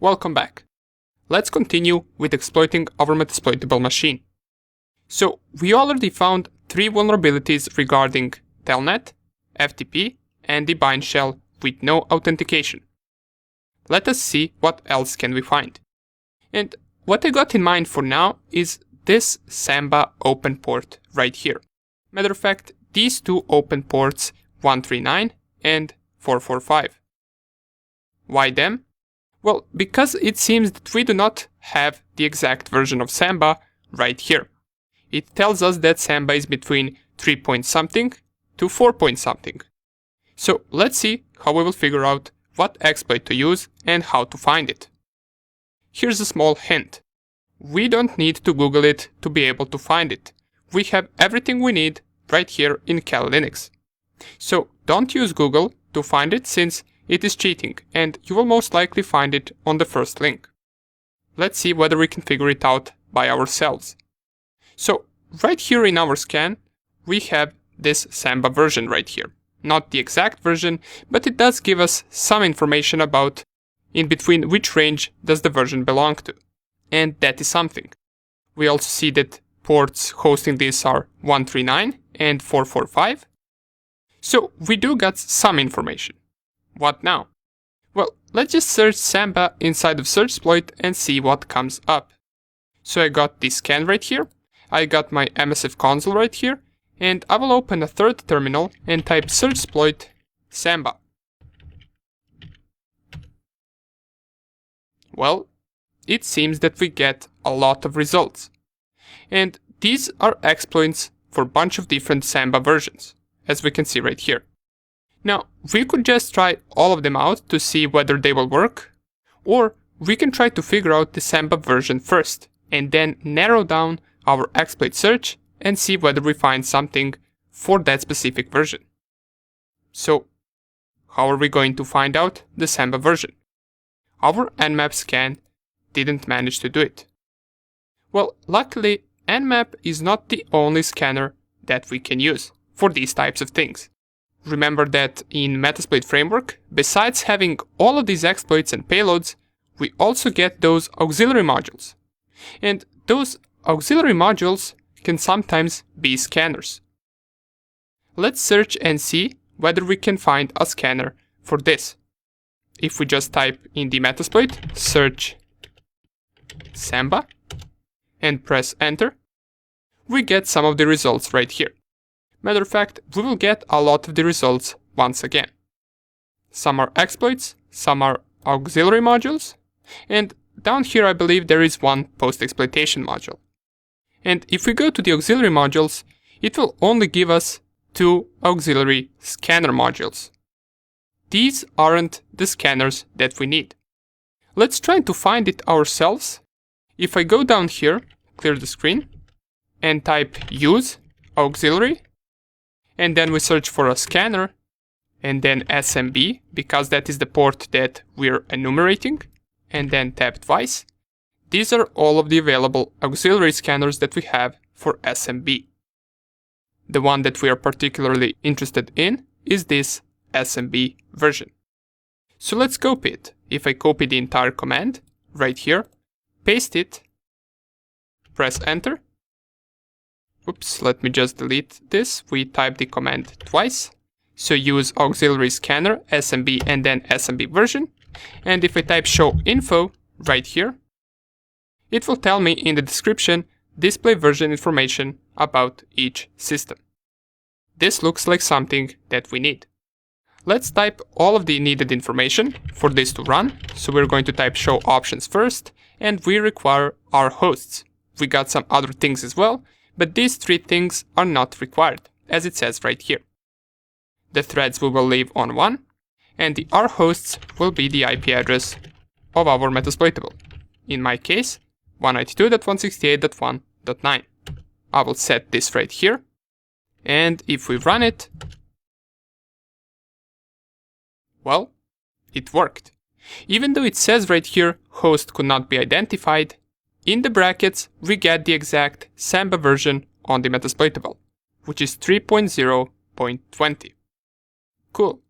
Welcome back. Let's continue with exploiting our Metasploitable machine. So, we already found 3 vulnerabilities regarding telnet, FTP, and the bind shell with no authentication. Let us see what else can we find. And what I got in mind for now is this Samba open port right here. Matter of fact, these 2 open ports 139 and 445. Why them? Well, because it seems that we do not have the exact version of Samba right here. It tells us that Samba is between 3 point something to 4 point something. So let's see how we will figure out what exploit to use and how to find it. Here's a small hint. We don't need to Google it to be able to find it. We have everything we need right here in Kali Linux. So don't use Google to find it since it is cheating and you will most likely find it on the first link. Let's see whether we can figure it out by ourselves. So right here in our scan, we have this Samba version right here. Not the exact version, but it does give us some information about in between which range does the version belong to. And that is something. We also see that ports hosting this are 139 and 445. So we do got some information. What now? Well, let's just search Samba inside of SearchExploit and see what comes up. So I got this scan right here, I got my MSF console right here, and I will open a third terminal and type SearchExploit Samba. Well, it seems that we get a lot of results. And these are exploits for a bunch of different Samba versions, as we can see right here. Now, we could just try all of them out to see whether they will work, or we can try to figure out the Samba version first, and then narrow down our exploit search and see whether we find something for that specific version. So, how are we going to find out the Samba version? Our Nmap scan didn't manage to do it. Well, luckily, Nmap is not the only scanner that we can use for these types of things. Remember that in Metasploit framework, besides having all of these exploits and payloads, we also get those auxiliary modules. And those auxiliary modules can sometimes be scanners. Let's search and see whether we can find a scanner for this. If we just type in the Metasploit, search Samba, and press enter, we get some of the results right here. Matter of fact, we will get a lot of the results once again. Some are exploits, some are auxiliary modules, and down here I believe there is one post-exploitation module. And if we go to the auxiliary modules, it will only give us 2 auxiliary scanner modules. These aren't the scanners that we need. Let's try to find it ourselves. If I go down here, clear the screen, and type use auxiliary, and then we search for a scanner, and then SMB, because that is the port that we're enumerating, and then tap twice. These are all of the available auxiliary scanners that we have for SMB. The one that we are particularly interested in is this SMB version. So let's copy it. If I copy the entire command, right here, paste it, press enter. Oops, let me just delete this. We type the command twice. So use auxiliary scanner, SMB, and then SMB version. And if I type show info right here, it will tell me in the description display version information about each system. This looks like something that we need. Let's type all of the needed information for this to run. So we're going to type show options first, and we require our hosts. We got some other things as well, but these 3 things are not required, as it says right here. The threads we will leave on 1, and the R hosts will be the IP address of our Metasploitable. In my case, 192.168.1.9. I will set this right here, and if we run it, well, it worked. Even though it says right here host could not be identified, in the brackets we get the exact Samba version on the Metasploitable, which is 3.0.20. Cool.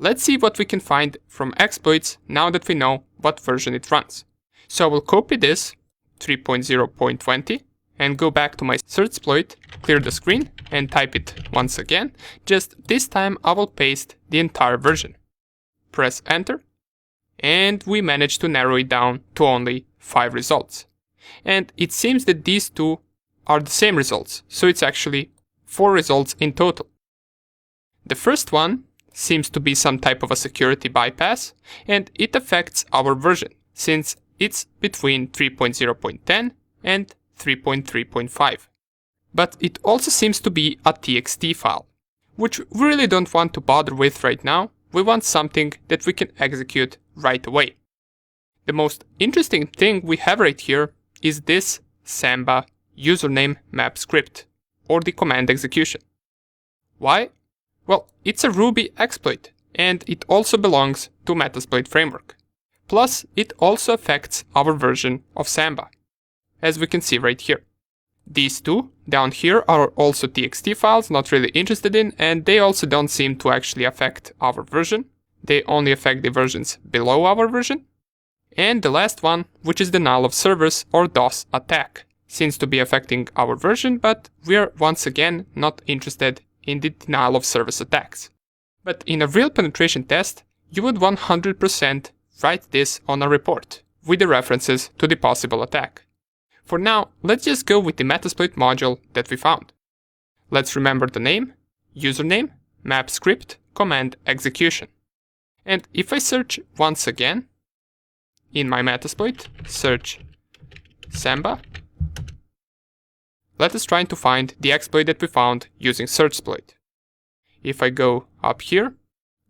let's see what we can find from exploits now that we know what version it runs. So I will copy this 3.0.20 and go back to my search exploit, clear the screen and type it once again. Just this time I will paste the entire version. Press enter and we managed to narrow it down to only 5 results. And it seems that these two are the same results, so it's actually 4 results in total. The first one seems to be some type of a security bypass, and it affects our version, since it's between 3.0.10 and 3.3.5. But it also seems to be a txt file, which we really don't want to bother with right now. We want something that we can execute right away. The most interesting thing we have right here is this samba username map script, or the command execution. Why? Well, it's a Ruby exploit, and it also belongs to Metasploit framework. Plus, it also affects our version of Samba, as we can see right here. These two down here are also txt files, not really interested in, and they also don't seem to actually affect our version. They only affect the versions below our version. And the last one, which is denial of service or DOS attack, seems to be affecting our version, but we're once again not interested in the denial of service attacks. But in a real penetration test, you would 100% write this on a report with the references to the possible attack. For now, let's just go with the Metasploit module that we found. Let's remember the name, username, map script, command execution. And if I search once again, in my Metasploit, search Samba, let us try to find the exploit that we found using search exploit. If I go up here,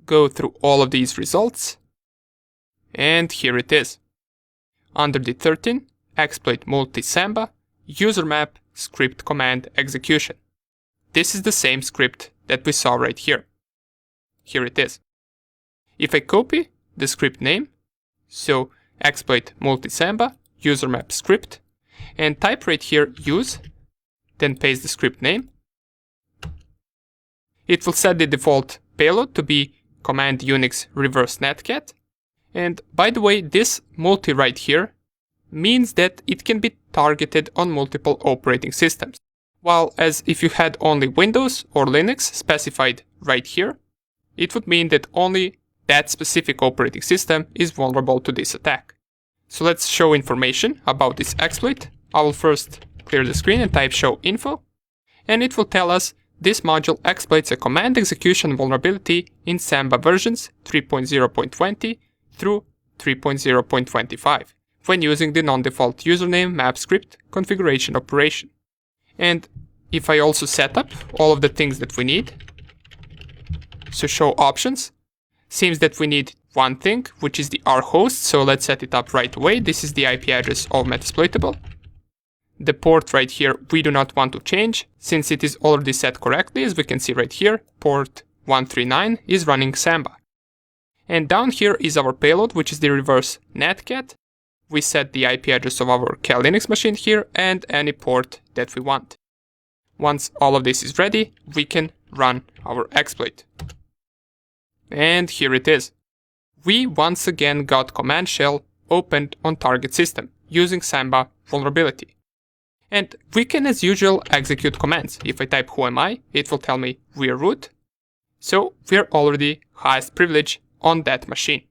go through all of these results, and here it is. Under the 13, exploit multi-samba, user map, script command execution. This is the same script that we saw right here. Here it is. If I copy the script name, so exploit multi-samba, user map script, and type right here use, then paste the script name, it will set the default payload to be command Unix reverse netcat. And by the way, this multi right here means that it can be targeted on multiple operating systems. While as if you had only Windows or Linux specified right here, it would mean that only that specific operating system is vulnerable to this attack. So let's show information about this exploit. I will first clear the screen and type show info, and it will tell us this module exploits a command execution vulnerability in Samba versions 3.0.20 through 3.0.25 when using the non-default username map script configuration operation. And if I also set up all of the things that we need, so show options, seems that we need one thing, which is the R host, so let's set it up right away. This is the IP address of Metasploitable. The port right here we do not want to change, since it is already set correctly, as we can see right here, port 139 is running Samba. And down here is our payload, which is the reverse netcat. We set the IP address of our Cal Linux machine here and any port that we want. Once all of this is ready, we can run our exploit. And here it is. We once again got command shell opened on target system using Samba vulnerability. And we can as usual execute commands. If I type who am I, it will tell me we're root. So we're already highest privilege on that machine.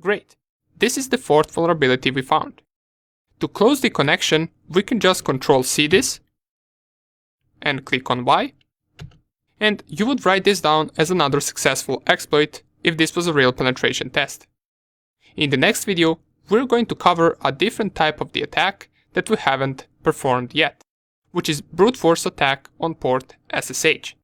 Great. This is the fourth vulnerability we found. To close the connection, we can just Ctrl+C this and click on Y. And you would write this down as another successful exploit if this was a real penetration test. In the next video, we're going to cover a different type of the attack that we haven't performed yet, which is brute force attack on port SSH.